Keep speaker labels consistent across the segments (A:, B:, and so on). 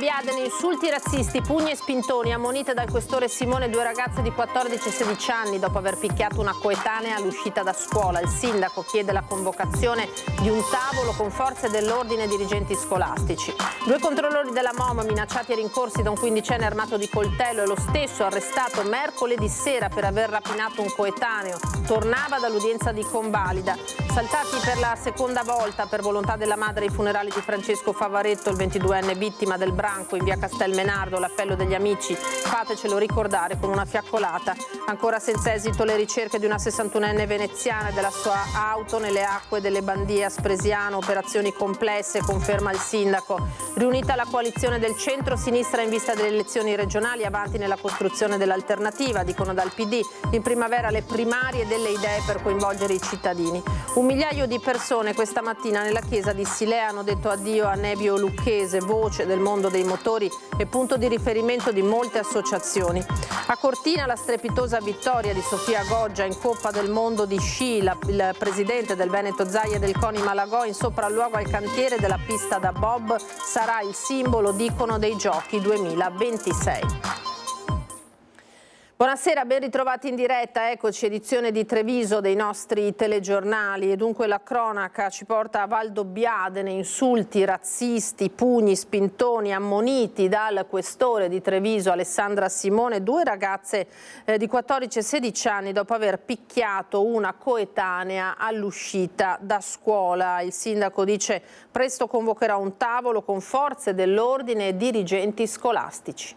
A: Biadene, insulti razzisti, pugni e spintoni, ammonite dal questore Simone due ragazze di 14 e 16 anni dopo aver picchiato una coetanea all'uscita da scuola. Il sindaco chiede la convocazione di un tavolo con forze dell'ordine e dirigenti scolastici. Due controllori della MOM minacciati e rincorsi da un quindicenne armato di coltello e lo stesso arrestato mercoledì sera per aver rapinato un coetaneo. Tornava dall'udienza di convalida. Saltati per la seconda volta per volontà della madre i funerali di Francesco Favaretto, il 22enne vittima del branco in via Castelmenardo. L'appello degli amici: fatecelo ricordare con una fiaccolata. Ancora senza esito le ricerche di una 61enne veneziana e della sua auto nelle acque delle Bandie a Spresiano. Operazioni complesse, conferma il sindaco. Riunita la coalizione del centro-sinistra in vista delle elezioni regionali, avanti nella costruzione dell'alternativa, dicono dal PD. In primavera le primarie delle idee per coinvolgere i cittadini. 1 migliaio di persone questa mattina nella chiesa di Silea hanno detto addio a Nebio Lucchese, voce del mondo dei motori e punto di riferimento di molte associazioni. A Cortina la strepitosa vittoria di Sofia Goggia in Coppa del Mondo di sci. Il presidente del Veneto Zaia e del CONI Malagò in sopralluogo al cantiere della pista da bob sarà il simbolo, dicono, dei Giochi 2026. Buonasera, ben ritrovati in diretta, eccoci, edizione di Treviso dei nostri telegiornali. E dunque la cronaca ci porta a Valdobbiadene, insulti razzisti, pugni, spintoni, ammoniti dal questore di Treviso Alessandra Simone, due ragazze di 14 e 16 anni dopo aver picchiato una coetanea all'uscita da scuola. Il sindaco dice presto convocherà un tavolo con forze dell'ordine e dirigenti scolastici.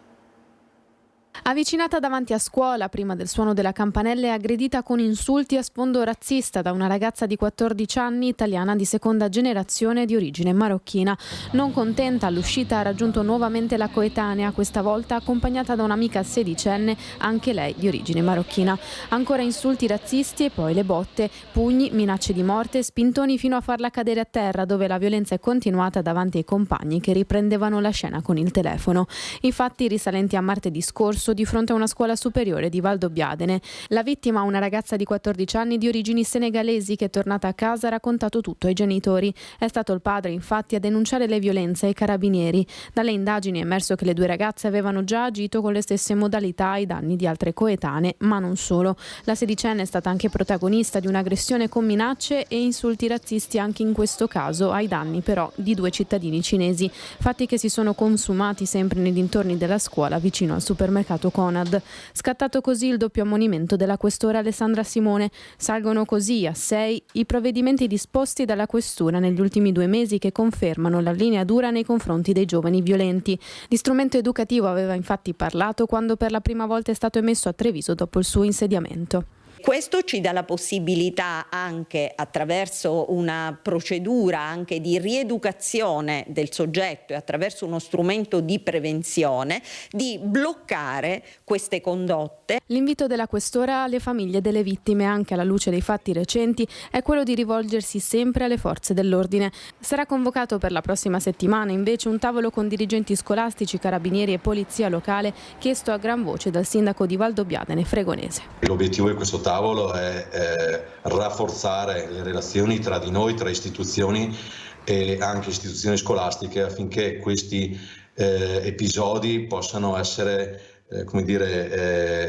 B: Avvicinata davanti a scuola prima del suono della campanella e aggredita con insulti a sfondo razzista da una ragazza di 14 anni italiana di seconda generazione di origine marocchina. Non contenta, all'uscita ha raggiunto nuovamente la coetanea, questa volta accompagnata da un'amica sedicenne, anche lei di origine marocchina. Ancora insulti razzisti e poi le botte, pugni, minacce di morte, spintoni fino a farla cadere a terra, dove la violenza è continuata davanti ai compagni che riprendevano la scena con il telefono. I fatti risalenti a martedì scorso di fronte a una scuola superiore di Valdobbiadene. La vittima, una ragazza di 14 anni di origini senegalesi che, tornata a casa, ha raccontato tutto ai genitori. È stato il padre, infatti, a denunciare le violenze ai carabinieri. Dalle indagini è emerso che le due ragazze avevano già agito con le stesse modalità ai danni di altre coetanee, ma non solo. La sedicenne è stata anche protagonista di un'aggressione con minacce e insulti razzisti, anche in questo caso ai danni però di due cittadini cinesi. Fatti che si sono consumati sempre nei dintorni della scuola vicino al supermercato Conad. Scattato così il doppio ammonimento della questura Alessandra Simone. Salgono così a 6 i provvedimenti disposti dalla questura negli ultimi 2 mesi che confermano la linea dura nei confronti dei giovani violenti. Di strumento educativo aveva infatti parlato quando per la prima volta è stato emesso a Treviso dopo il suo insediamento.
C: Questo ci dà la possibilità, anche attraverso una procedura anche di rieducazione del soggetto e attraverso uno strumento di prevenzione, di bloccare queste condotte.
B: L'invito della questura alle famiglie delle vittime, anche alla luce dei fatti recenti, è quello di rivolgersi sempre alle forze dell'ordine. Sarà convocato per la prossima settimana invece un tavolo con dirigenti scolastici, carabinieri e polizia locale, chiesto a gran voce dal sindaco di Valdobbiadene Fregonese.
D: L'obiettivo di questo tavolo è rafforzare le relazioni tra di noi, tra istituzioni e anche istituzioni scolastiche, affinché questi episodi possano essere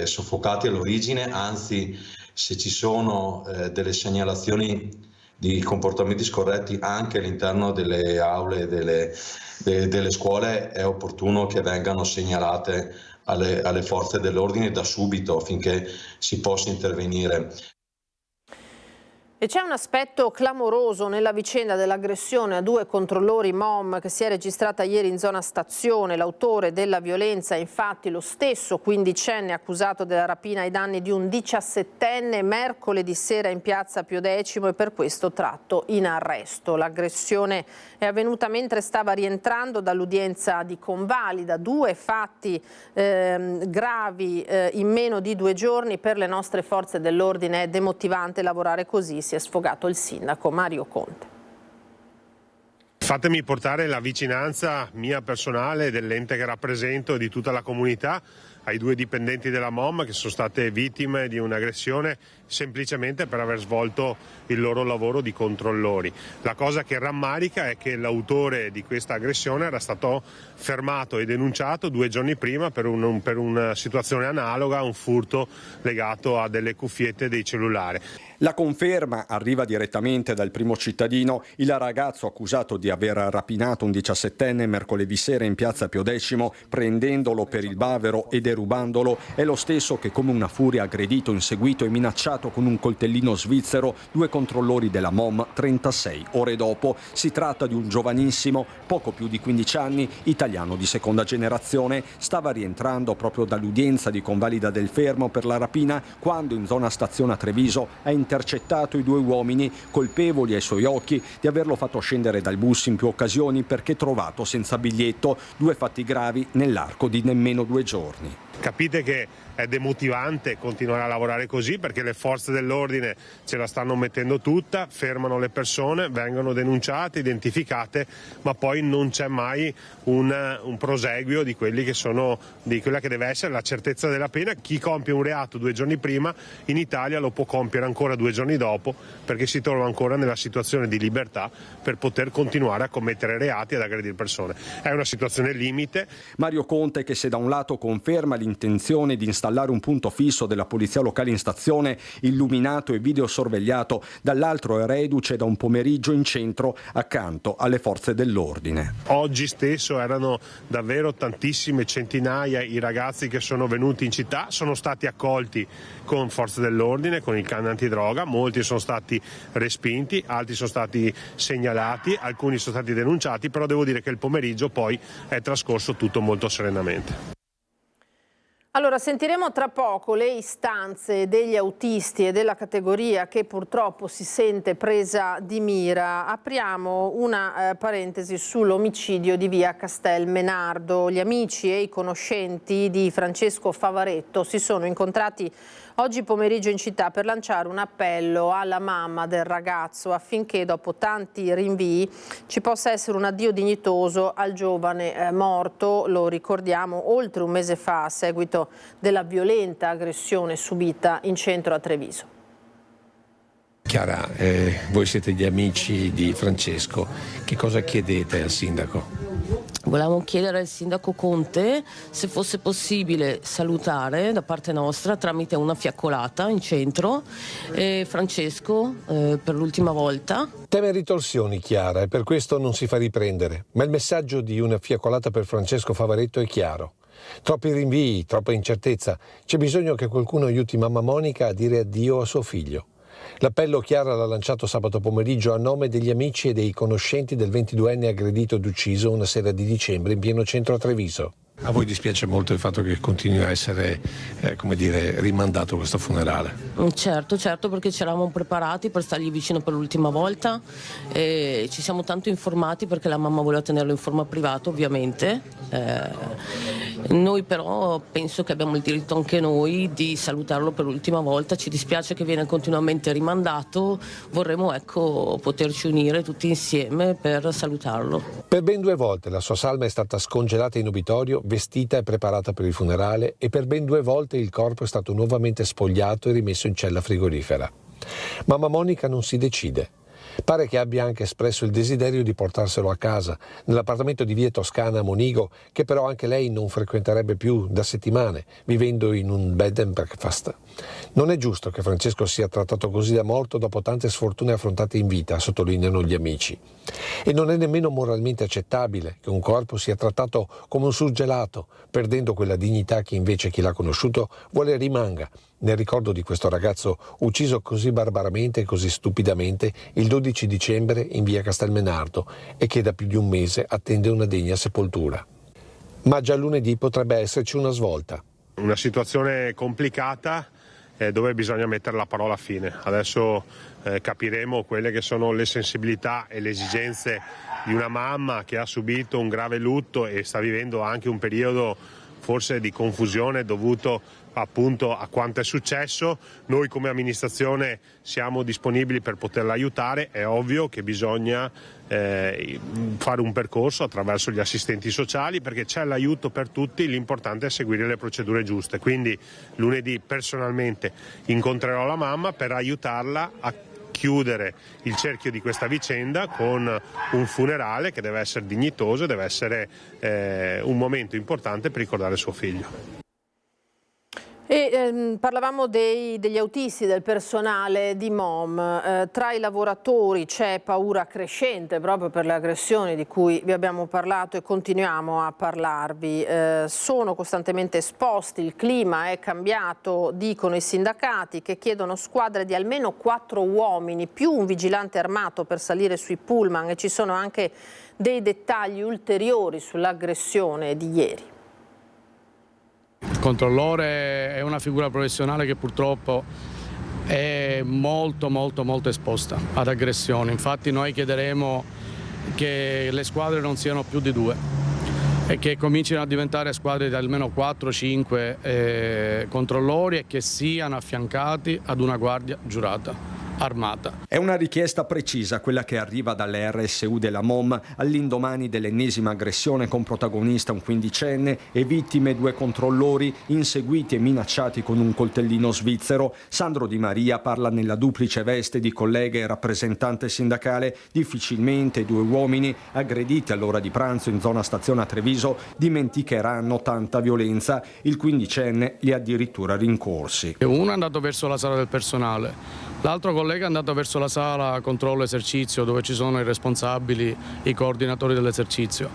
D: soffocati all'origine. Anzi, se ci sono delle segnalazioni di comportamenti scorretti anche all'interno delle aule delle scuole, è opportuno che vengano segnalate alle forze dell'ordine da subito, affinché si possa intervenire.
A: E c'è un aspetto clamoroso nella vicenda dell'aggressione a 2 controllori MOM che si è registrata ieri in zona stazione. L'autore della violenza è infatti lo stesso quindicenne accusato della rapina ai danni di un 17enne mercoledì sera in piazza Pio X e per questo tratto in arresto. L'aggressione è avvenuta mentre stava rientrando dall'udienza di convalida. 2 fatti gravi in meno di 2 giorni. Per le nostre forze dell'ordine è demotivante lavorare così, si è sfogato il sindaco Mario Conte.
E: Fatemi portare la vicinanza mia personale, dell'ente che rappresento e di tutta la comunità ai 2 dipendenti della MOM che sono state vittime di un'aggressione semplicemente per aver svolto il loro lavoro di controllori. La cosa che rammarica è che l'autore di questa aggressione era stato fermato e denunciato 2 giorni prima per una situazione analoga a un furto legato a delle cuffiette dei cellulari.
F: La conferma arriva direttamente dal primo cittadino. Il ragazzo accusato di aver rapinato un 17enne mercoledì sera in piazza Pio X, prendendolo per il bavero e derubandolo, è lo stesso che come una furia ha aggredito, inseguito e minacciato con un coltellino svizzero 2 controllori della MOM 36 ore dopo. Si tratta di un giovanissimo, poco più di 15 anni, italiano di seconda generazione. Stava rientrando proprio dall'udienza di convalida del Fermo per la rapina quando in zona stazione a Treviso ha intercettato i 2 uomini, colpevoli ai suoi occhi di averlo fatto scendere dal bus in più occasioni perché trovato senza biglietto. 2 fatti gravi nell'arco di nemmeno 2 giorni.
E: Capite che è demotivante continuare a lavorare così, perché le forze dell'ordine ce la stanno mettendo tutta, fermano le persone, vengono denunciate, identificate, ma poi non c'è mai un proseguio di quella che deve essere la certezza della pena. Chi compie un reato 2 giorni prima in Italia lo può compiere ancora 2 giorni dopo, perché si trova ancora nella situazione di libertà per poter continuare a commettere reati ed aggredire persone. È una situazione limite.
F: Mario Conte, che se da un lato conferma l'intenzione di installare un punto fisso della polizia locale in stazione, illuminato e videosorvegliato, dall'altro è reduce da un pomeriggio in centro accanto alle forze dell'ordine.
E: Oggi stesso erano davvero tantissime, centinaia i ragazzi che sono venuti in città, sono stati accolti con forze dell'ordine, con il cane antidroga, molti sono stati respinti, altri sono stati segnalati, alcuni sono stati denunciati, però devo dire che il pomeriggio poi è trascorso tutto molto serenamente.
A: Allora, sentiremo tra poco le istanze degli autisti e della categoria che purtroppo si sente presa di mira. Apriamo una parentesi sull'omicidio di via Castelmenardo. Gli amici e i conoscenti di Francesco Favaretto si sono incontrati oggi pomeriggio in città per lanciare un appello alla mamma del ragazzo affinché dopo tanti rinvii ci possa essere un addio dignitoso al giovane morto, lo ricordiamo, oltre un mese fa a seguito della violenta aggressione subita in centro a Treviso.
G: Chiara, voi siete gli amici di Francesco, che cosa chiedete al sindaco?
H: Volevamo chiedere al sindaco Conte se fosse possibile salutare da parte nostra tramite una fiaccolata in centro Francesco per l'ultima volta.
I: Teme ritorsioni, Chiara, e per questo non si fa riprendere, ma il messaggio di una fiaccolata per Francesco Favaretto è chiaro. Troppi rinvii, troppa incertezza, c'è bisogno che qualcuno aiuti mamma Monica a dire addio a suo figlio. L'appello Chiara l'ha lanciato sabato pomeriggio a nome degli amici e dei conoscenti del 22enne aggredito ed ucciso una sera di dicembre in pieno centro a Treviso.
G: A voi dispiace molto il fatto che continui a essere, rimandato questo funerale?
H: Certo, perché ci eravamo preparati per stargli vicino per l'ultima volta e ci siamo tanto informati perché la mamma voleva tenerlo in forma privata, ovviamente. Noi però penso che abbiamo il diritto anche noi di salutarlo per l'ultima volta. Ci dispiace che viene continuamente rimandato, vorremmo poterci unire tutti insieme per salutarlo.
I: Per ben 2 volte la sua salma è stata scongelata in obitorio, vestita e preparata per il funerale, e per ben 2 volte il corpo è stato nuovamente spogliato e rimesso in cella frigorifera. Mamma Monica non si decide. Pare che abbia anche espresso il desiderio di portarselo a casa, nell'appartamento di via Toscana a Monigo, che però anche lei non frequenterebbe più da settimane, vivendo in un bed and breakfast. Non è giusto che Francesco sia trattato così da morto dopo tante sfortune affrontate in vita, sottolineano gli amici. E non è nemmeno moralmente accettabile che un corpo sia trattato come un surgelato, perdendo quella dignità che invece chi l'ha conosciuto vuole rimanga, nel ricordo di questo ragazzo ucciso così barbaramente e così stupidamente il 12 dicembre in via Castelmenardo e che da più di un mese attende una degna sepoltura. Ma già lunedì potrebbe esserci una svolta.
E: Una situazione complicata dove bisogna mettere la parola fine. Adesso capiremo quelle che sono le sensibilità e le esigenze di una mamma che ha subito un grave lutto e sta vivendo anche un periodo forse di confusione dovuto appunto a quanto è successo. Noi come amministrazione siamo disponibili per poterla aiutare. È ovvio che bisogna fare un percorso attraverso gli assistenti sociali, perché c'è l'aiuto per tutti, l'importante è seguire le procedure giuste. Quindi lunedì personalmente incontrerò la mamma per aiutarla a chiudere il cerchio di questa vicenda con un funerale che deve essere dignitoso, deve essere un momento importante per ricordare suo figlio.
A: E parlavamo degli autisti, del personale di MOM. Tra i lavoratori c'è paura crescente proprio per le aggressioni di cui vi abbiamo parlato e continuiamo a parlarvi. Sono costantemente esposti, il clima è cambiato, dicono i sindacati, che chiedono squadre di almeno 4 uomini più un vigilante armato per salire sui pullman, e ci sono anche dei dettagli ulteriori sull'aggressione di ieri.
J: Il controllore è una figura professionale che purtroppo è molto esposta ad aggressioni. Infatti noi chiederemo che le squadre non siano più di 2 e che comincino a diventare squadre di almeno 4-5 controllori, e che siano affiancati ad una guardia giurata armata.
F: È una richiesta precisa quella che arriva dalle RSU della MOM all'indomani dell'ennesima aggressione con protagonista un 15enne e vittime 2 controllori inseguiti e minacciati con un coltellino svizzero. Sandro Di Maria parla nella duplice veste di collega e rappresentante sindacale. Difficilmente i 2 uomini aggrediti all'ora di pranzo in zona stazione a Treviso dimenticheranno tanta violenza. Il 15enne li ha addirittura rincorsi.
J: Uno è andato verso la sala del personale, l'altro collega è andato verso la sala controllo esercizio, dove ci sono i responsabili, i coordinatori dell'esercizio,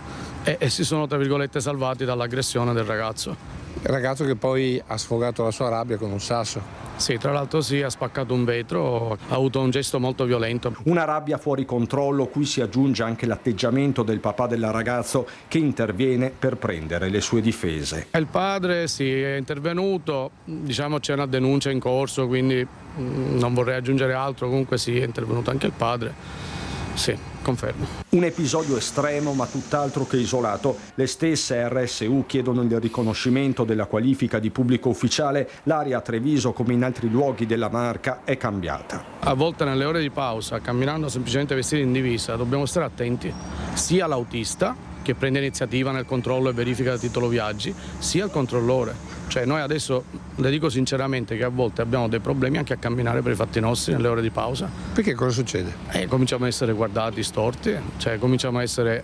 J: e si sono tra virgolette salvati dall'aggressione del ragazzo.
K: Il ragazzo che poi ha sfogato la sua rabbia con un sasso.
J: Sì, tra l'altro sì, ha spaccato un vetro, ha avuto un gesto molto violento.
F: Una rabbia fuori controllo, cui si aggiunge anche l'atteggiamento del papà del ragazzo, che interviene per prendere le sue difese.
J: Il padre è intervenuto, diciamo c'è una denuncia in corso, quindi non vorrei aggiungere altro, comunque sì, è intervenuto anche il padre. Sì, confermo.
F: Un episodio estremo ma tutt'altro che isolato. Le stesse RSU chiedono il riconoscimento della qualifica di pubblico ufficiale. L'area a Treviso, come in altri luoghi della Marca, è cambiata.
J: A volte nelle ore di pausa, camminando semplicemente vestiti in divisa, dobbiamo stare attenti sia all'autista, che prende iniziativa nel controllo e verifica il titolo viaggi, sia al controllore. Cioè noi adesso, le dico sinceramente, che a volte abbiamo dei problemi anche a camminare per i fatti nostri nelle ore di pausa.
K: Perché cosa succede?
J: Cominciamo a essere guardati, storti, cioè cominciamo a essere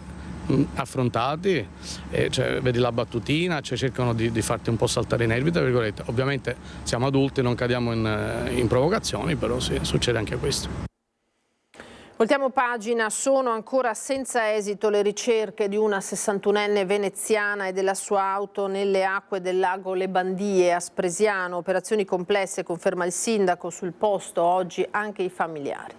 J: affrontati, cioè, vedi la battutina, cioè cercano di farti un po' saltare i nervi, tra virgolette. Ovviamente siamo adulti, non cadiamo in provocazioni, però sì, succede anche questo.
A: Voltiamo pagina. Sono ancora senza esito le ricerche di una 61enne veneziana e della sua auto nelle acque del lago Le Bandie a Spresiano. Operazioni complesse, conferma il sindaco, sul posto oggi anche i familiari.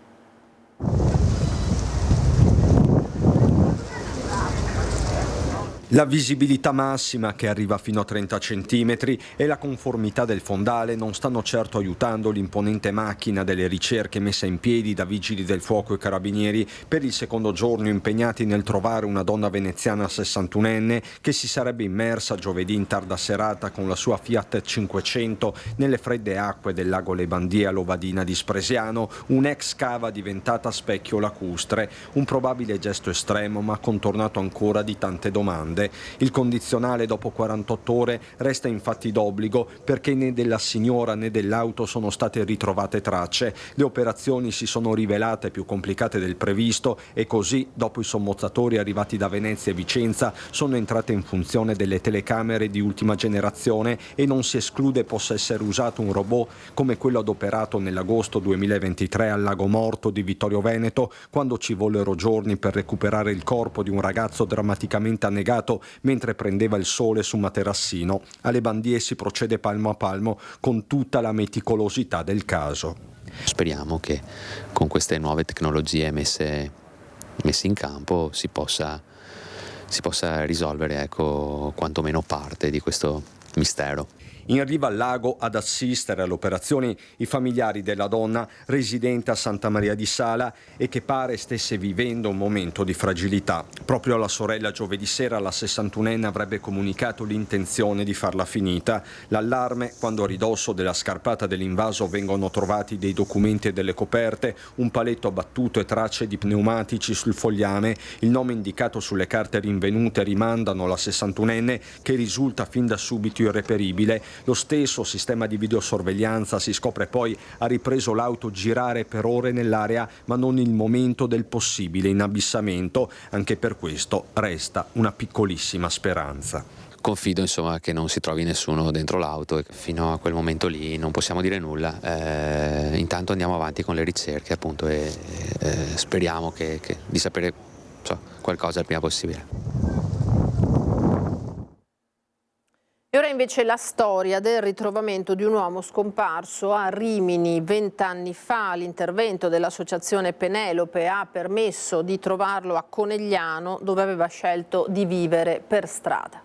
F: La visibilità massima, che arriva fino a 30 centimetri, e la conformità del fondale non stanno certo aiutando l'imponente macchina delle ricerche messa in piedi da vigili del fuoco e carabinieri, per il secondo giorno impegnati nel trovare una donna veneziana 61enne che si sarebbe immersa giovedì in tarda serata con la sua Fiat 500 nelle fredde acque del lago Le Bandie a Lovadina di Spresiano, un'ex cava diventata specchio lacustre. Un probabile gesto estremo, ma contornato ancora di tante domande. Il condizionale dopo 48 ore resta infatti d'obbligo, perché né della signora né dell'auto sono state ritrovate tracce. Le operazioni si sono rivelate più complicate del previsto e così, dopo i sommozzatori arrivati da Venezia e Vicenza, sono entrate in funzione delle telecamere di ultima generazione e non si esclude possa essere usato un robot come quello adoperato nell'agosto 2023 al Lago Morto di Vittorio Veneto, quando ci vollero giorni per recuperare il corpo di un ragazzo drammaticamente annegato mentre prendeva il sole su Materassino. Alle Bandie si procede palmo a palmo con tutta la meticolosità del caso.
L: Speriamo che con queste nuove tecnologie messe in campo si possa risolvere, quantomeno parte di questo mistero.
F: In riva al lago ad assistere all'operazione i familiari della donna residente a Santa Maria di Sala e che pare stesse vivendo un momento di fragilità. Proprio alla sorella giovedì sera la 61enne avrebbe comunicato l'intenzione di farla finita. L'allarme quando a ridosso della scarpata dell'invaso vengono trovati dei documenti e delle coperte, un paletto abbattuto e tracce di pneumatici sul fogliame. Il nome indicato sulle carte rinvenute rimandano la 61enne che risulta fin da subito irreperibile. Lo stesso sistema di videosorveglianza, si scopre poi, ha ripreso l'auto girare per ore nell'area, ma non il momento del possibile inabissamento. Anche per questo resta una piccolissima speranza.
L: Confido insomma che non si trovi nessuno dentro l'auto e fino a quel momento lì non possiamo dire nulla. Intanto andiamo avanti con le ricerche appunto e speriamo di sapere qualcosa il prima possibile.
A: E ora invece la storia del ritrovamento di un uomo scomparso a Rimini 20 anni fa. L'intervento dell'associazione Penelope ha permesso di trovarlo a Conegliano, dove aveva scelto di vivere per strada.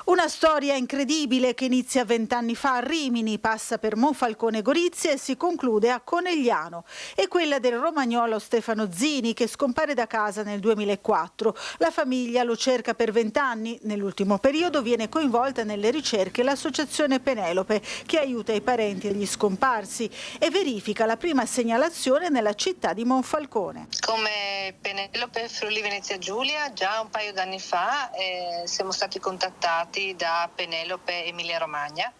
M: Una storia incredibile che inizia 20 anni fa a Rimini, passa per Monfalcone Gorizia e si conclude a Conegliano. È quella del romagnolo Stefano Zini, che scompare da casa nel 2004. La famiglia lo cerca per 20 anni. Nell'ultimo periodo viene coinvolta nelle ricerche l'associazione Penelope, che aiuta i parenti degli scomparsi e verifica la prima segnalazione nella città di Monfalcone.
N: Come Penelope Friuli Venezia Giulia, già un paio d'anni fa siamo stati contattati da Penelope Emilia Romagna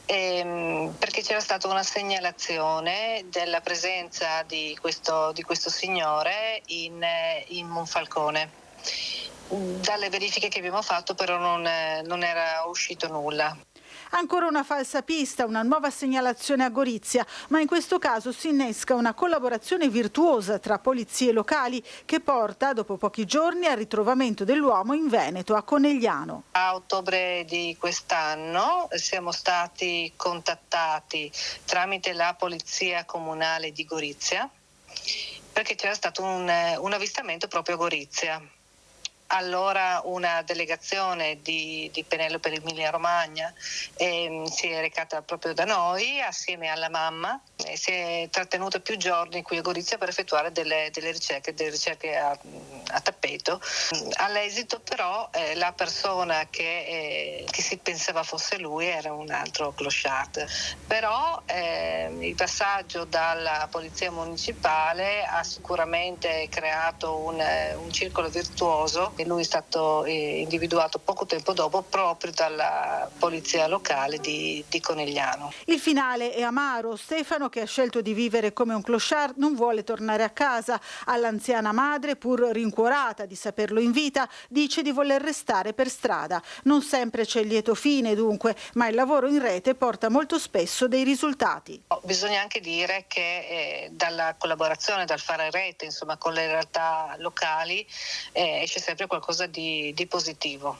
N: perché c'era stata una segnalazione della presenza di questo signore in Monfalcone. Dalle verifiche che abbiamo fatto però non era uscito nulla.
M: Ancora una falsa pista, una nuova segnalazione a Gorizia, ma in questo caso si innesca una collaborazione virtuosa tra polizie locali che porta, dopo pochi giorni, al ritrovamento dell'uomo in Veneto, a Conegliano.
N: A ottobre di quest'anno siamo stati contattati tramite la Polizia Comunale di Gorizia perché c'era stato un avvistamento proprio a Gorizia. Allora una delegazione di Penelope Emilia Romagna si è recata proprio da noi assieme alla mamma e si è trattenuta più giorni qui a Gorizia per effettuare delle ricerche a tappeto. All'esito però la persona che si pensava fosse lui era un altro clochard. Però il passaggio dalla polizia municipale ha sicuramente creato un circolo virtuoso. E lui è stato individuato poco tempo dopo proprio dalla polizia locale di Conegliano.
M: Il finale è amaro. Stefano, che ha scelto di vivere come un clochard, non vuole tornare a casa. All'anziana madre, pur rincuorata di saperlo in vita, dice di voler restare per strada. Non sempre c'è il lieto fine dunque, ma il lavoro in rete porta molto spesso dei risultati.
N: Bisogna anche dire che dalla collaborazione, dal fare rete insomma, con le realtà locali esce sempre qualcosa di positivo.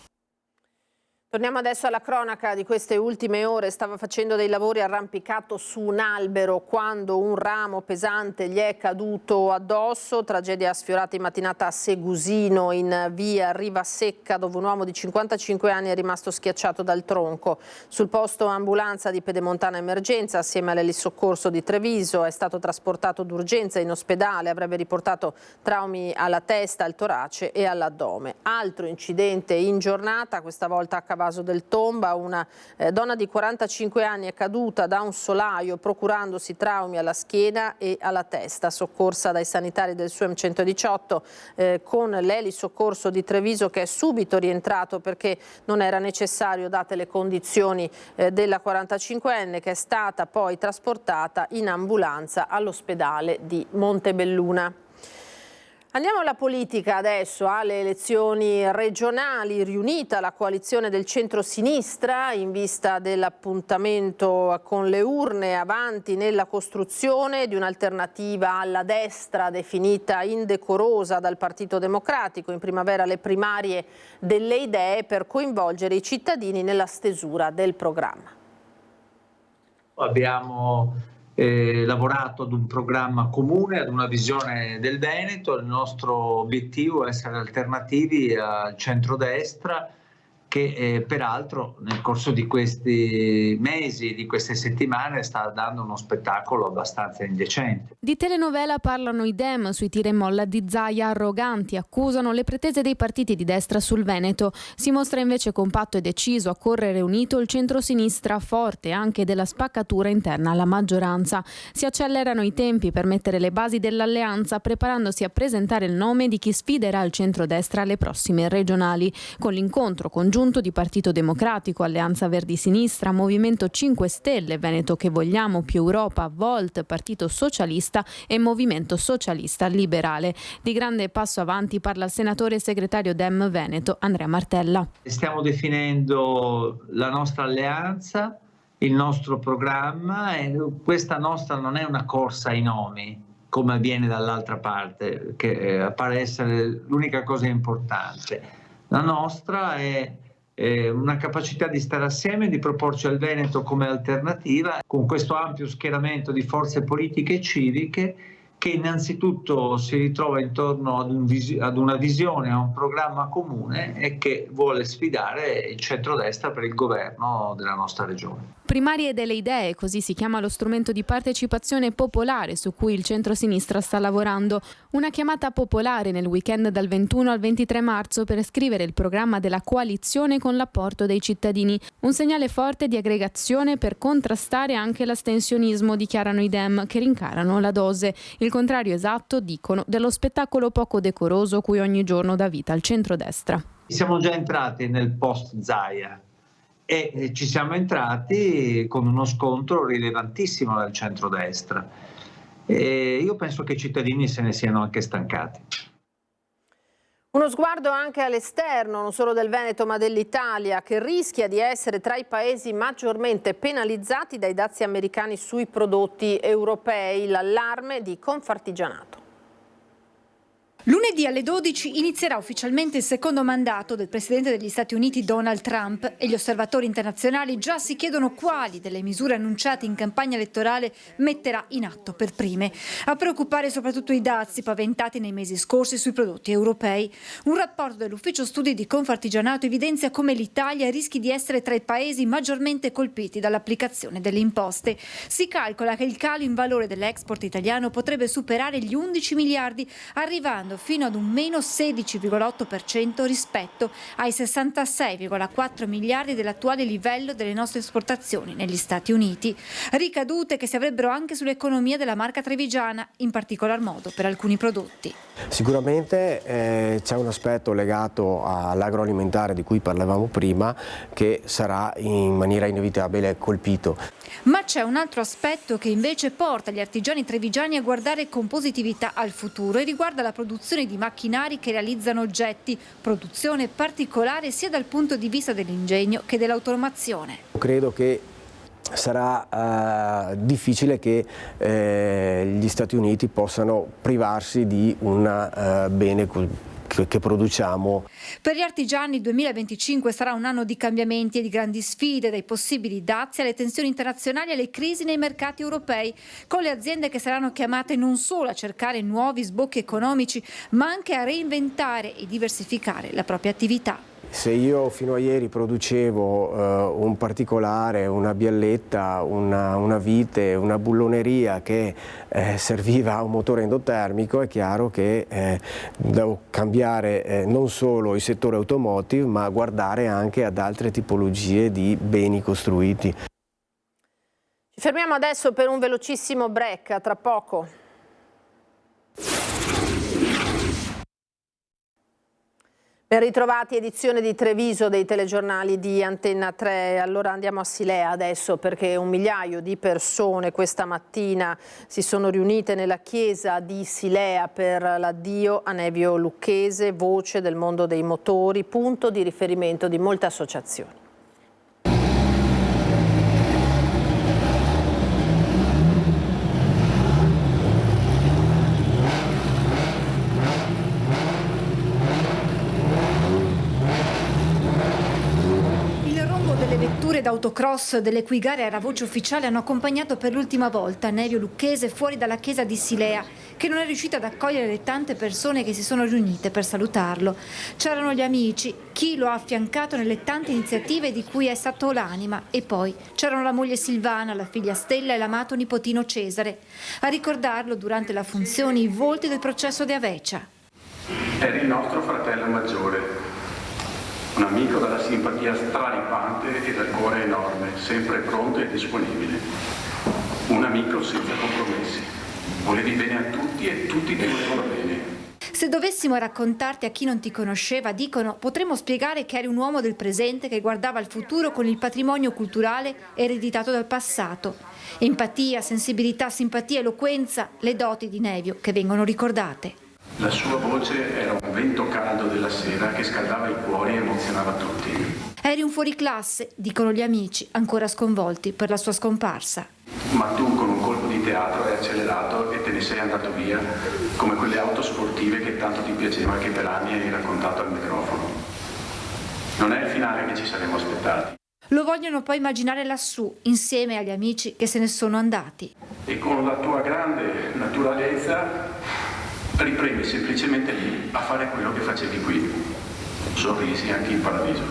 A: Torniamo adesso alla cronaca di queste ultime ore. Stava facendo dei lavori arrampicato su un albero quando un ramo pesante gli è caduto addosso. Tragedia sfiorata in mattinata a Segusino, in via Rivasecca, dove un uomo di 55 anni è rimasto schiacciato dal tronco. Sul posto ambulanza di Pedemontana Emergenza assieme all'elisoccorso di Treviso. È stato trasportato d'urgenza in ospedale, avrebbe riportato traumi alla testa, al torace e all'addome. Altro incidente in giornata, questa volta a Cavaso del Tomba. Una donna di 45 anni è caduta da un solaio procurandosi traumi alla schiena e alla testa, soccorsa dai sanitari del SUEM 118 con l'elisoccorso di Treviso, che è subito rientrato perché non era necessario date le condizioni della 45enne, che è stata poi trasportata in ambulanza all'ospedale di Montebelluna. Andiamo alla politica adesso, alle elezioni regionali. Riunita la coalizione del centro-sinistra in vista dell'appuntamento con le urne, avanti nella costruzione di un'alternativa alla destra definita indecorosa dal Partito Democratico. In primavera le primarie delle idee per coinvolgere i cittadini nella stesura del programma.
O: Abbiamo lavorato ad un programma comune, ad una visione del Veneto. Il nostro obiettivo è essere alternativi al centrodestra, che peraltro nel corso di questi mesi, di queste settimane, sta dando uno spettacolo abbastanza indecente.
B: Di telenovela parlano i Dem sui tira e molla di Zaia, arroganti, accusano le pretese dei partiti di destra sul Veneto. Si mostra invece compatto e deciso a correre unito il centro-sinistra, forte anche della spaccatura interna alla maggioranza. Si accelerano i tempi per mettere le basi dell'alleanza, preparandosi a presentare il nome di chi sfiderà il centrodestra alle prossime regionali, con l'incontro congiunto di Partito Democratico, Alleanza Verdi-Sinistra, Movimento 5 Stelle, Veneto che vogliamo, Più Europa, Volt, Partito Socialista e Movimento Socialista Liberale. Di grande passo avanti parla il senatore e segretario Dem Veneto, Andrea Martella.
O: Stiamo definendo la nostra alleanza, il nostro programma, e questa nostra non è una corsa ai nomi, come avviene dall'altra parte, che pare essere l'unica cosa importante. La nostra è una capacità di stare assieme, di proporci al Veneto come alternativa, con questo ampio schieramento di forze politiche e civiche che innanzitutto si ritrova intorno ad una visione, a un programma comune e che vuole sfidare il centrodestra per il governo della nostra regione.
B: Primarie delle idee, così si chiama lo strumento di partecipazione popolare su cui il centro-sinistra sta lavorando. Una chiamata popolare nel weekend dal 21 al 23 marzo per scrivere il programma della coalizione con l'apporto dei cittadini. Un segnale forte di aggregazione per contrastare anche l'astensionismo, dichiarano i Dem, che rincarano la dose. Il contrario esatto, dicono, dello spettacolo poco decoroso cui ogni giorno dà vita al centrodestra.
O: Siamo già entrati nel post-Zaia e ci siamo entrati con uno scontro rilevantissimo dal centrodestra. E io penso che i cittadini se ne siano anche stancati.
A: Uno sguardo anche all'esterno, non solo del Veneto ma dell'Italia, che rischia di essere tra i paesi maggiormente penalizzati dai dazi americani sui prodotti europei. L'allarme di Confartigianato.
P: Lunedì alle 12 inizierà ufficialmente il secondo mandato del Presidente degli Stati Uniti Donald Trump e gli osservatori internazionali già si chiedono quali delle misure annunciate in campagna elettorale metterà in atto per prime. A preoccupare soprattutto i dazi paventati nei mesi scorsi sui prodotti europei. Un rapporto dell'Ufficio Studi di Confartigianato evidenzia come l'Italia rischi di essere tra i paesi maggiormente colpiti dall'applicazione delle imposte. Si calcola che il calo in valore dell'export italiano potrebbe superare gli 11 miliardi, arrivando fino ad un meno 16,8% rispetto ai 66,4 miliardi dell'attuale livello delle nostre esportazioni negli Stati Uniti. Ricadute che si avrebbero anche sull'economia della marca trevigiana, in particolar modo per alcuni prodotti.
Q: Sicuramente c'è un aspetto legato all'agroalimentare di cui parlavamo prima che sarà in maniera inevitabile colpito.
P: Ma c'è un altro aspetto che invece porta gli artigiani trevigiani a guardare con positività al futuro e riguarda la produzione di macchinari che realizzano oggetti, produzione particolare sia dal punto di vista dell'ingegno che dell'automazione.
Q: Credo che sarà difficile che gli Stati Uniti possano privarsi di un bene che produciamo.
P: Per gli artigiani il 2025 sarà un anno di cambiamenti e di grandi sfide, dai possibili dazi alle tensioni internazionali alle crisi nei mercati europei, con le aziende che saranno chiamate non solo a cercare nuovi sbocchi economici, ma anche a reinventare e diversificare la propria attività.
Q: Se io fino a ieri producevo un particolare, una bielletta, una vite, una bulloneria che serviva a un motore endotermico, è chiaro che devo cambiare non solo il settore automotive, ma guardare anche ad altre tipologie di beni costruiti.
A: Ci fermiamo adesso per un velocissimo break, a tra poco. Ben ritrovati, edizione di Treviso dei telegiornali di Antenna 3. Allora andiamo a Silea adesso, perché 1 migliaio di persone questa mattina si sono riunite nella chiesa di Silea per l'addio a Nevio Lucchese, voce del mondo dei motori, punto di riferimento di molte associazioni.
P: vetture d'autocross delle cui gare era voce ufficiale hanno accompagnato per l'ultima volta Nevio Lucchese fuori dalla chiesa di Silea, che non è riuscito ad accogliere le tante persone che si sono riunite per salutarlo. C'erano gli amici, chi lo ha affiancato nelle tante iniziative di cui è stato l'anima, e poi c'erano la moglie Silvana, la figlia Stella e l'amato nipotino Cesare. A ricordarlo durante la funzione i volti del processo di Avecia.
R: Eri il nostro fratello maggiore. Un amico dalla simpatia straripante e dal cuore enorme, sempre pronto e disponibile. Un amico senza compromessi. Volevi bene a tutti e tutti ti volevano bene.
P: Se dovessimo raccontarti a chi non ti conosceva, dicono, potremmo spiegare che eri un uomo del presente che guardava al futuro con il patrimonio culturale ereditato dal passato. Empatia, sensibilità, simpatia, eloquenza, le doti di Nevio che vengono ricordate.
R: La sua voce era un vento caldo della sera che scaldava i cuori e emozionava tutti.
P: Eri un fuoriclasse, dicono gli amici, ancora sconvolti per la sua scomparsa.
R: Ma tu con un colpo di teatro hai accelerato e te ne sei andato via, come quelle auto sportive che tanto ti piaceva che per anni hai raccontato al microfono. Non è il finale che ci saremmo aspettati.
P: Lo vogliono poi immaginare lassù, insieme agli amici che se ne sono andati.
R: E con la tua grande naturalezza riprendi semplicemente lì a fare quello che facevi qui. Sorrisi anche in paradiso.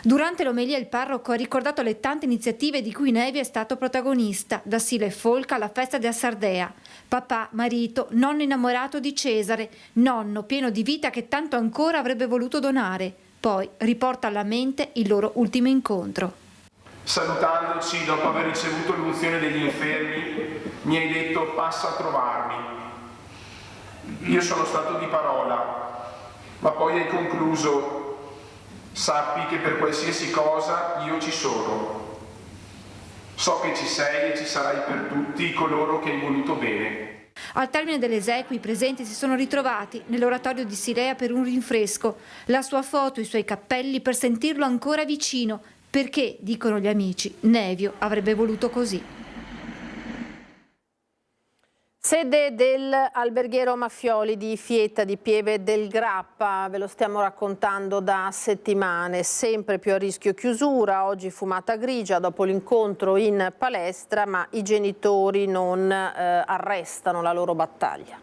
P: Durante l'omelia il parroco ha ricordato le tante iniziative di cui Nevio è stato protagonista, da Sila e Folca alla festa di Assardea. Papà, marito, nonno innamorato di Cesare, nonno pieno di vita che tanto ancora avrebbe voluto donare. Poi riporta alla mente il loro ultimo incontro.
S: Salutandoci dopo aver ricevuto l'unzione degli infermi, mi hai detto passa a trovarmi. Io sono stato di parola, ma poi hai concluso: sappi che per qualsiasi cosa io ci sono. So che ci sei e ci sarai per tutti coloro che hai voluto bene.
P: Al termine delle esequie i presenti si sono ritrovati nell'oratorio di Silea per un rinfresco. La sua foto, i suoi cappelli per sentirlo ancora vicino, perché, dicono gli amici, Nevio avrebbe voluto così.
A: Sede dell'alberghiero Maffioli di Fietta di Pieve del Grappa, ve lo stiamo raccontando da settimane, sempre più a rischio chiusura, oggi fumata grigia dopo l'incontro in palestra, ma i genitori non arrestano la loro battaglia.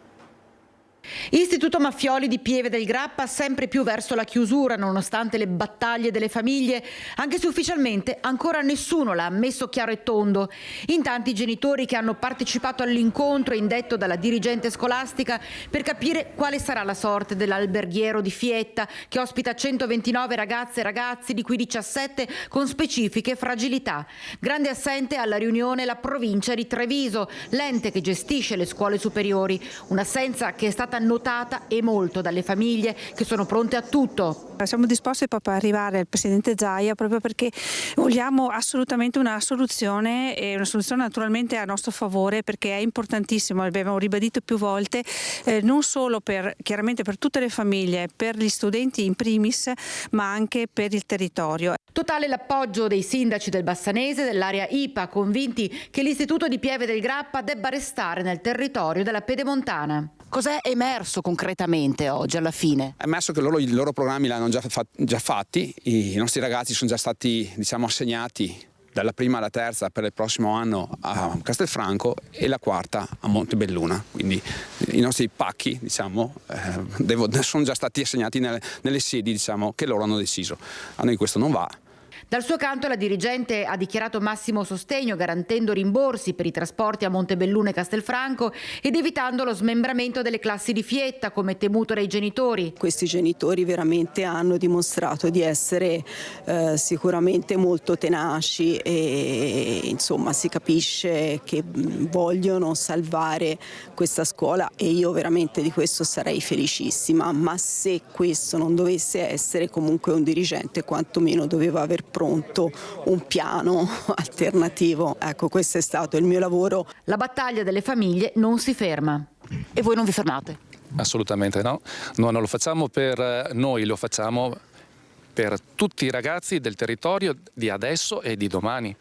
T: Istituto Maffioli di Pieve del Grappa sempre più verso la chiusura nonostante le battaglie delle famiglie, anche se ufficialmente ancora nessuno l'ha ammesso chiaro e tondo. In tanti i genitori che hanno partecipato all'incontro indetto dalla dirigente scolastica per capire quale sarà la sorte dell'alberghiero di Fietta che ospita 129 ragazze e ragazzi, di cui 17 con specifiche fragilità. Grande assente alla riunione la provincia di Treviso, l'ente che gestisce le scuole superiori, un'assenza che è stata notata e molto dalle famiglie che sono pronte a tutto.
U: Siamo disposti proprio ad arrivare al Presidente Zaia proprio perché vogliamo assolutamente una soluzione, e una soluzione naturalmente a nostro favore, perché è importantissimo, abbiamo ribadito più volte, non solo chiaramente per tutte le famiglie, per gli studenti in primis, ma anche per il territorio.
T: Totale l'appoggio dei sindaci del Bassanese, dell'area IPA, convinti che l'istituto di Pieve del Grappa debba restare nel territorio della Pedemontana.
V: Cos'è emerso concretamente oggi alla fine?
W: È emerso che i loro programmi l'hanno già fatti, i nostri ragazzi sono già stati assegnati dalla prima alla terza per il prossimo anno a Castelfranco e la quarta a Montebelluna, quindi i nostri pacchi sono già stati assegnati nelle sedi che loro hanno deciso. A noi questo non va.
T: Dal suo canto la dirigente ha dichiarato massimo sostegno, garantendo rimborsi per i trasporti a Montebelluna e Castelfranco ed evitando lo smembramento delle classi di Fietta come temuto dai genitori.
X: Questi genitori veramente hanno dimostrato di essere sicuramente molto tenaci e insomma si capisce che vogliono salvare questa scuola, e io veramente di questo sarei felicissima, ma se questo non dovesse essere, comunque un dirigente quantomeno doveva aver pronto un piano alternativo. Ecco, questo è stato il mio lavoro.
T: La battaglia delle famiglie non si ferma.
V: E voi non vi fermate?
Y: Assolutamente no. Noi non lo facciamo per noi, lo facciamo per tutti i ragazzi del territorio di adesso e di domani.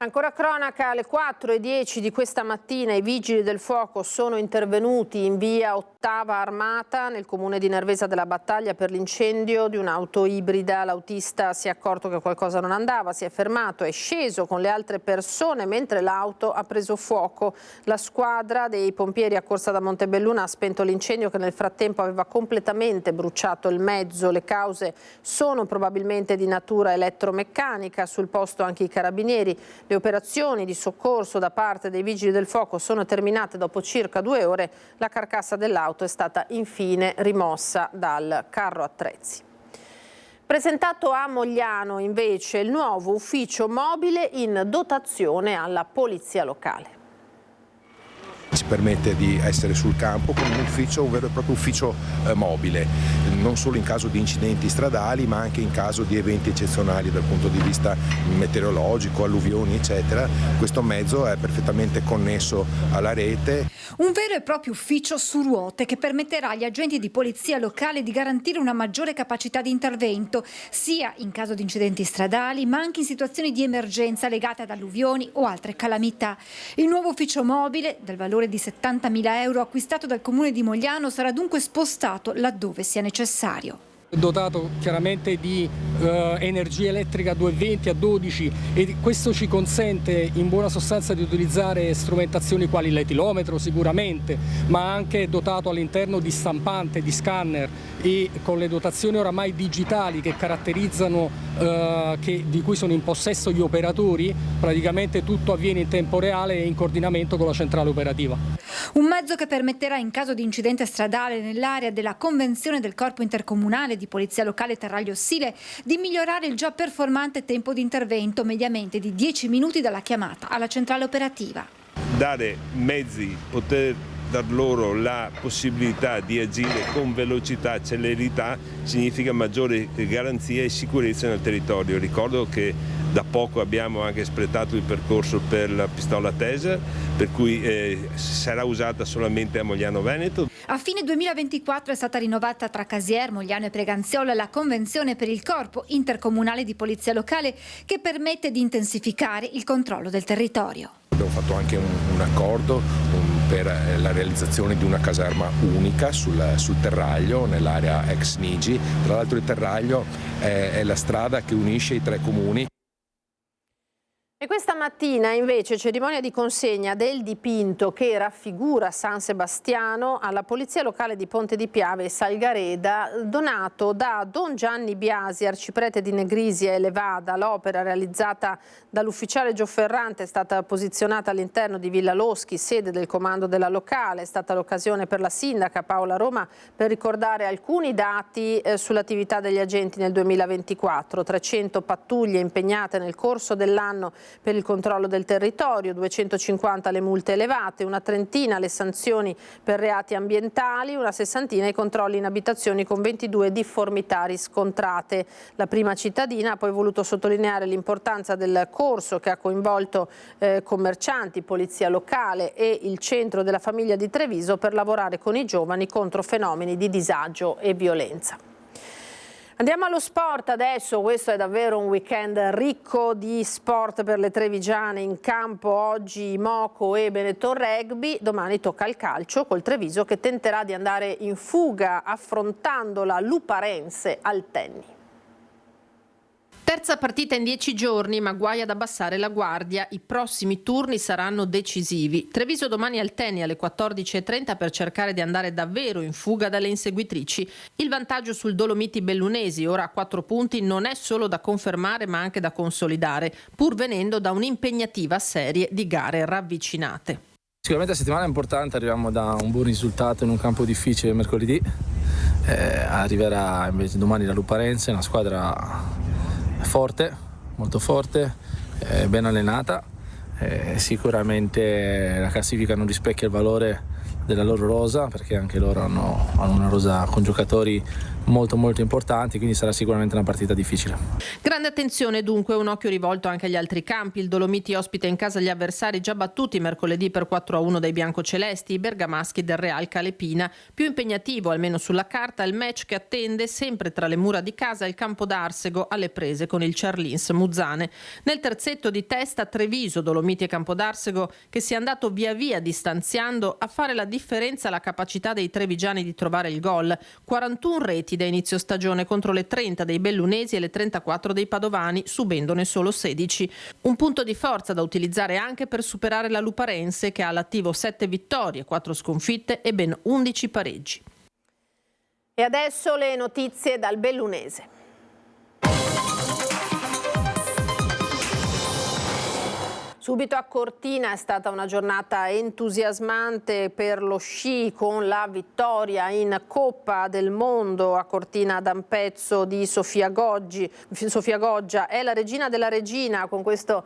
A: Ancora cronaca, alle 4:10 di questa mattina i vigili del fuoco sono intervenuti in via Ottava Armata nel comune di Nervesa della Battaglia per l'incendio di un'auto ibrida. L'autista si è accorto che qualcosa non andava, si è fermato, è sceso con le altre persone mentre l'auto ha preso fuoco. La squadra dei pompieri accorsa da Montebelluna ha spento l'incendio che nel frattempo aveva completamente bruciato il mezzo. Le cause sono probabilmente di natura elettromeccanica, sul posto anche i carabinieri. Le operazioni di soccorso da parte dei vigili del fuoco sono terminate dopo circa 2 ore. La carcassa dell'auto è stata infine rimossa dal carro attrezzi. Presentato a Mogliano invece il nuovo ufficio mobile in dotazione alla polizia locale.
C: Ci permette di essere sul campo con un vero e proprio ufficio mobile, non solo in caso di incidenti stradali ma anche in caso di eventi eccezionali dal punto di vista meteorologico, alluvioni eccetera. Questo mezzo è perfettamente connesso alla rete.
P: Un vero e proprio ufficio su ruote che permetterà agli agenti di polizia locale di garantire una maggiore capacità di intervento, sia in caso di incidenti stradali ma anche in situazioni di emergenza legate ad alluvioni o altre calamità. Il nuovo ufficio mobile, dal valore di 70.000 euro, acquistato dal comune di Mogliano, sarà dunque spostato laddove sia necessario.
D: Dotato chiaramente di energia elettrica 220 a 12 e questo ci consente in buona sostanza di utilizzare strumentazioni quali l'etilometro sicuramente, ma anche dotato all'interno di stampante, di scanner e con le dotazioni oramai digitali che caratterizzano, di cui sono in possesso gli operatori. Praticamente tutto avviene in tempo reale e in coordinamento con la centrale operativa.
P: Un mezzo che permetterà in caso di incidente stradale nell'area della convenzione del Corpo Intercomunale di Polizia Locale Terraglio Sile di migliorare il già performante tempo di intervento, mediamente di 10 minuti dalla chiamata alla centrale operativa.
G: Dare mezzi, poter dar loro la possibilità di agire con velocità e celerità significa maggiore garanzia e sicurezza nel territorio. Ricordo che da poco abbiamo anche espletato il percorso per la pistola Taser, per cui sarà usata solamente a Mogliano Veneto.
P: A fine 2024 è stata rinnovata tra Casier, Mogliano e Preganziola la convenzione per il Corpo Intercomunale di Polizia Locale che permette di intensificare il controllo del territorio.
C: Abbiamo fatto anche un accordo per la realizzazione di una caserma unica sul Terraglio, nell'area ex Nigi. Tra l'altro il Terraglio è la strada che unisce i 3 comuni.
A: E questa mattina invece cerimonia di consegna del dipinto che raffigura San Sebastiano alla Polizia Locale di Ponte di Piave e Salgareda, donato da Don Gianni Biasi, arciprete di Negrisia e Levada. L'opera, realizzata dall'ufficiale Giofferrante, è stata posizionata all'interno di Villa Loschi, sede del comando della locale. È stata l'occasione per la sindaca Paola Roma per ricordare alcuni dati sull'attività degli agenti nel 2024. 300 pattuglie impegnate nel corso dell'anno per il controllo del territorio, 250 le multe elevate, una trentina le sanzioni per reati ambientali, una sessantina i controlli in abitazioni con 22 difformità riscontrate. La prima cittadina ha poi voluto sottolineare l'importanza del corso che ha coinvolto commercianti, polizia locale e il centro della famiglia di Treviso per lavorare con i giovani contro fenomeni di disagio e violenza. Andiamo allo sport adesso, questo è davvero un weekend ricco di sport per le trevigiane. In campo oggi Moco e Benetton Rugby, domani tocca il calcio col Treviso che tenterà di andare in fuga affrontando la Luparense al Tenni. Terza partita in 10 giorni, ma guai ad abbassare la guardia. I prossimi turni saranno decisivi. Treviso domani al Tenni alle 14:30 per cercare di andare davvero in fuga dalle inseguitrici. Il vantaggio sul Dolomiti Bellunesi, ora a 4 punti, non è solo da confermare ma anche da consolidare, pur venendo da un'impegnativa serie di gare ravvicinate.
H: Sicuramente la settimana è importante, arriviamo da un buon risultato in un campo difficile mercoledì, arriverà invece domani la Luparense, una squadra forte, molto forte, ben allenata, sicuramente la classifica non rispecchia il valore della loro rosa perché anche loro hanno una rosa con giocatori molto importanti, quindi sarà sicuramente una partita difficile.
A: Grande attenzione dunque, un occhio rivolto anche agli altri campi. Il Dolomiti ospita in casa gli avversari già battuti mercoledì per 4-1 dai biancocelesti, i bergamaschi del Real Calepina. Più impegnativo, almeno sulla carta, il match che attende sempre tra le mura di casa il Campo d'Arsego alle prese con il Charlins Muzzane. Nel terzetto di testa Treviso, Dolomiti e Campo d'Arsego, che si è andato via via distanziando. A fare la differenza la capacità dei trevigiani di trovare il gol. 41 reti da inizio stagione contro le 30 dei bellunesi e le 34 dei padovani, subendone solo 16. Un punto di forza da utilizzare anche per superare la Luparense, che ha all'attivo 7 vittorie, 4 sconfitte e ben 11 pareggi. E adesso le notizie dal bellunese. Subito a Cortina è stata una giornata entusiasmante per lo sci, con la vittoria in Coppa del Mondo a Cortina d'Ampezzo di Sofia Goggia. È la regina della regina, con questo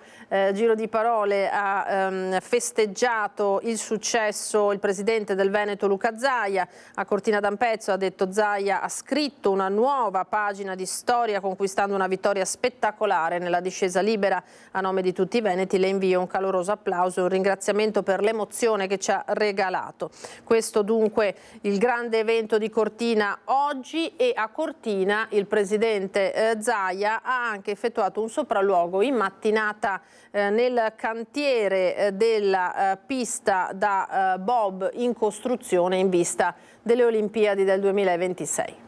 A: giro di parole ha festeggiato il successo il presidente del Veneto Luca Zaia. A Cortina d'Ampezzo, ha detto Zaia, ha scritto una nuova pagina di storia conquistando una vittoria spettacolare nella discesa libera. A nome di tutti i veneti le invio un caloroso applauso e un ringraziamento per l'emozione che ci ha regalato. Questo dunque il grande evento di Cortina oggi, e a Cortina il presidente Zaia ha anche effettuato un sopralluogo in mattinata nel cantiere della pista da bob in costruzione in vista delle Olimpiadi del 2026.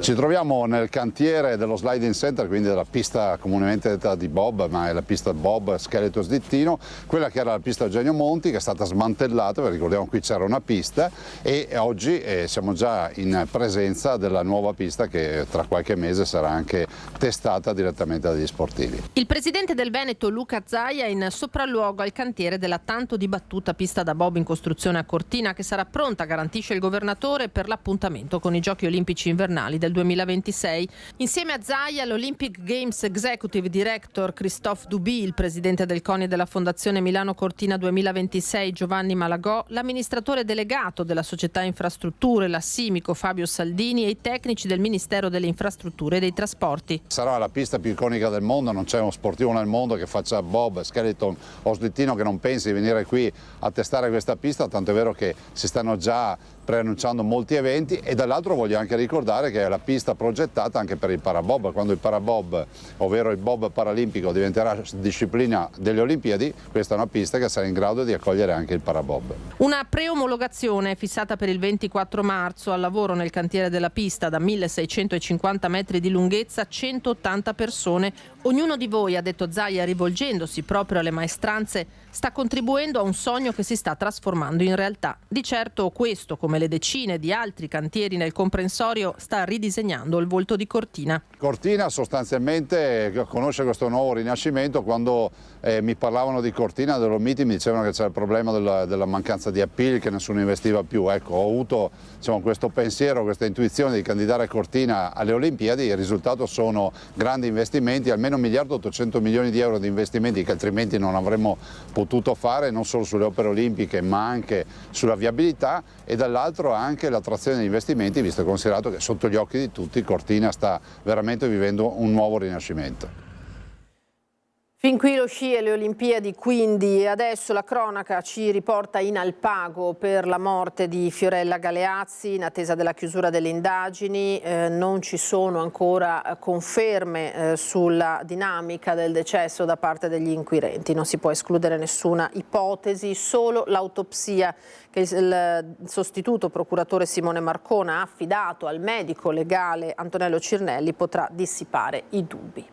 E: Ci troviamo nel cantiere dello Sliding Center, quindi della pista comunemente detta di bob, ma è la pista bob Scheletro Slittino, quella che era la pista Eugenio Monti, che è stata smantellata, perché ricordiamo qui c'era una pista, e oggi siamo già in presenza della nuova pista che tra qualche mese sarà anche testata direttamente dagli sportivi.
A: Il presidente del Veneto Luca Zaia in sopralluogo al cantiere della tanto dibattuta pista da bob in costruzione a Cortina, che sarà pronta, garantisce il governatore, per l'appuntamento con i Giochi Olimpici Invernali del 2026. Insieme a Zaia l'Olympic Games Executive Director Christophe Duby, il presidente del CONI e della Fondazione Milano Cortina 2026 Giovanni Malagò, l'amministratore delegato della società Infrastrutture, la Simico Fabio Saldini, e i tecnici del Ministero delle Infrastrutture e dei Trasporti.
E: Sarà la pista più iconica del mondo, non c'è uno sportivo nel mondo che faccia bob, skeleton o slittino che non pensi di venire qui a testare questa pista, tanto è vero che si stanno già preannunciando molti eventi, e dall'altro voglio anche ricordare che è la pista progettata anche per il parabob. Quando il parabob, ovvero il bob paralimpico, diventerà disciplina delle Olimpiadi, questa è una pista che sarà in grado di accogliere anche il parabob.
A: Una preomologazione è fissata per il 24 marzo, al lavoro nel cantiere della pista da 1650 metri di lunghezza, 180 persone. Ognuno di voi, ha detto Zaia rivolgendosi proprio alle maestranze, sta contribuendo a un sogno che si sta trasformando in realtà. Di certo questo, come le decine di altri cantieri nel comprensorio, sta ridisegnando il volto di Cortina.
E: Cortina sostanzialmente conosce questo nuovo rinascimento. Quando mi parlavano di Cortina, Dolomiti, mi dicevano che c'era il problema della mancanza di appeal, che nessuno investiva più. Ecco, ho avuto questo pensiero, questa intuizione di candidare Cortina alle Olimpiadi. Il risultato sono grandi investimenti, almeno 1.800 milioni di euro di investimenti che altrimenti non avremmo potuto fare, non solo sulle opere olimpiche ma anche sulla viabilità, e dall'altro anche l'attrazione degli investimenti, visto e considerato che sotto gli occhi di tutti Cortina sta veramente vivendo un nuovo rinascimento.
A: Fin qui lo sci e le Olimpiadi, quindi adesso la cronaca ci riporta in Alpago per la morte di Fiorella Galeazzi, in attesa della chiusura delle indagini. Non ci sono ancora conferme sulla dinamica del decesso da parte degli inquirenti, non si può escludere nessuna ipotesi, solo l'autopsia che il sostituto procuratore Simone Marcona ha affidato al medico legale Antonello Cirnelli potrà dissipare i dubbi.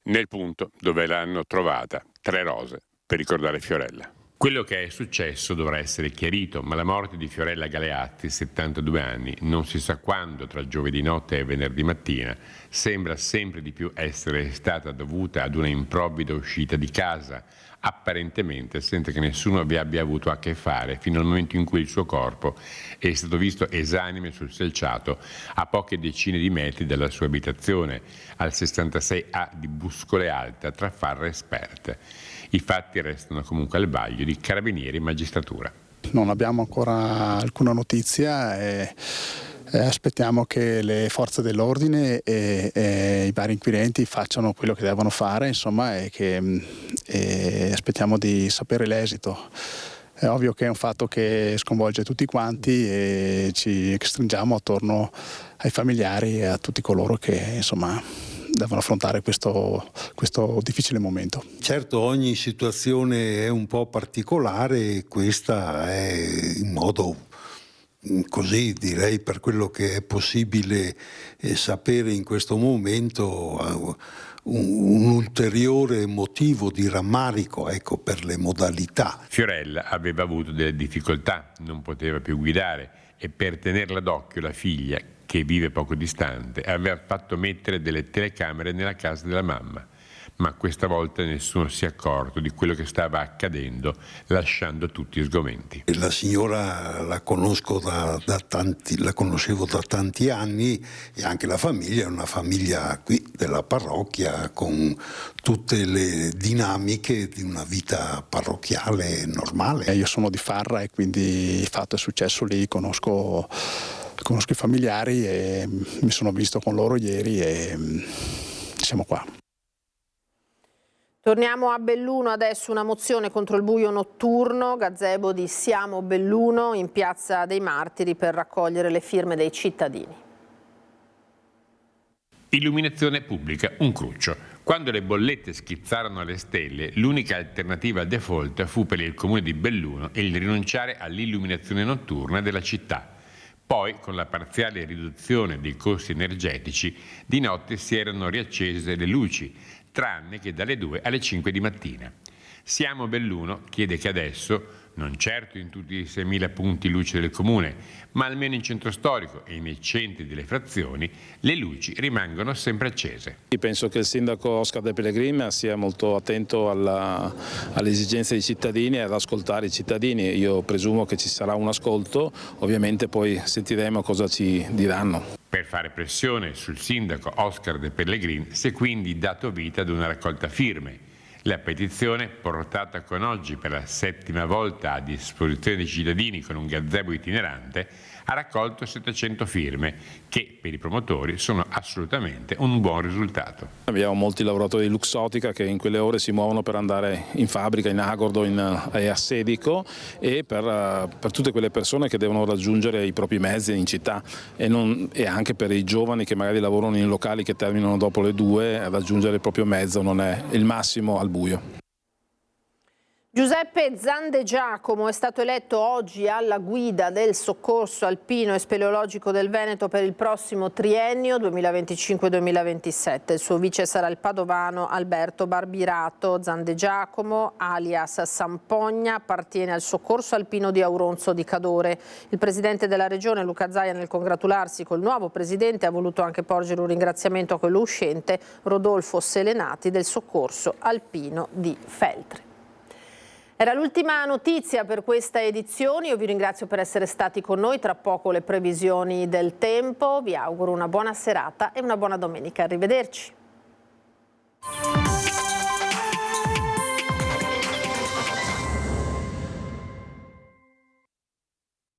F: Nel punto dove l'hanno trovata, 3 rose per ricordare Fiorella. Quello che è successo dovrà essere chiarito, ma la morte di Fiorella Galeazzi, 72 anni, non si sa quando, tra giovedì notte e venerdì mattina, sembra sempre di più essere stata dovuta ad una improvvida uscita di casa, apparentemente senza che nessuno vi abbia avuto a che fare, fino al momento in cui il suo corpo è stato visto esanime sul selciato a poche decine di metri dalla sua abitazione, al 66A di Buscole Alta, tra Farra e Sperte. I fatti restano comunque al vaglio di carabinieri e magistratura.
I: non abbiamo ancora alcuna notizia e aspettiamo che le forze dell'ordine e i vari inquirenti facciano quello che devono fare, insomma, e aspettiamo di sapere l'esito. È ovvio che è un fatto che sconvolge tutti quanti e ci stringiamo attorno ai familiari e a tutti coloro che, insomma, devono affrontare questo difficile momento.
J: Certo, ogni situazione è un po' particolare e questa è in modo così, direi, per quello che è possibile sapere in questo momento, un ulteriore motivo di rammarico, ecco, per le modalità.
F: Fiorella aveva avuto delle difficoltà, non poteva più guidare e per tenerla d'occhio la figlia, che vive poco distante, aveva fatto mettere delle telecamere nella casa della mamma. Ma questa volta nessuno si è accorto di quello che stava accadendo, lasciando tutti sgomenti.
J: La signora la conoscevo da tanti anni e anche la famiglia è una famiglia qui della parrocchia con tutte le dinamiche di una vita parrocchiale normale.
I: Io sono di Farra e quindi il fatto è successo lì, conosco i familiari e mi sono visto con loro ieri e siamo qua.
A: Torniamo a Belluno adesso, una mozione contro il buio notturno, gazebo di Siamo Belluno in Piazza dei Martiri per raccogliere le firme dei cittadini.
F: Illuminazione pubblica, un cruccio. Quando le bollette schizzarono alle stelle, l'unica alternativa al default fu per il comune di Belluno il rinunciare all'illuminazione notturna della città. Poi, con la parziale riduzione dei costi energetici, di notte si erano riaccese le luci, tranne che dalle 2 alle 5 di mattina. Siamo Belluno chiede che adesso, non certo in tutti i 6.000 punti luce del comune, ma almeno in centro storico e nei centri delle frazioni, le luci rimangano sempre accese.
H: Penso che il sindaco Oscar De Pellegrin sia molto attento alle esigenze dei cittadini e ad ascoltare i cittadini. Io presumo che ci sarà un ascolto, ovviamente poi sentiremo cosa ci diranno.
F: Per fare pressione sul sindaco Oscar De Pellegrin si è quindi dato vita ad una raccolta firme. La petizione, portata con oggi per la 7ª volta a disposizione dei cittadini con un gazebo itinerante, ha raccolto 700 firme, che per i promotori sono assolutamente un buon risultato.
H: Abbiamo molti lavoratori di Luxottica che in quelle ore si muovono per andare in fabbrica, in Agordo e a Sedico e per tutte quelle persone che devono raggiungere i propri mezzi in città e anche per i giovani che magari lavorano in locali che terminano dopo le 2, raggiungere il proprio mezzo non è il massimo al buio.
A: Giuseppe Zandegiacomo è stato eletto oggi alla guida del Soccorso Alpino e Speleologico del Veneto per il prossimo triennio 2025-2027. Il suo vice sarà il padovano Alberto Barbirato. Zandegiacomo, alias Sampogna, appartiene al Soccorso Alpino di Auronzo di Cadore. Il presidente della regione Luca Zaia, nel congratularsi col nuovo presidente, ha voluto anche porgere un ringraziamento a quello uscente, Rodolfo Selenati, del Soccorso Alpino di Feltre. Era l'ultima notizia per questa edizione, io vi ringrazio per essere stati con noi, tra poco le previsioni del tempo, vi auguro una buona serata e una buona domenica, arrivederci.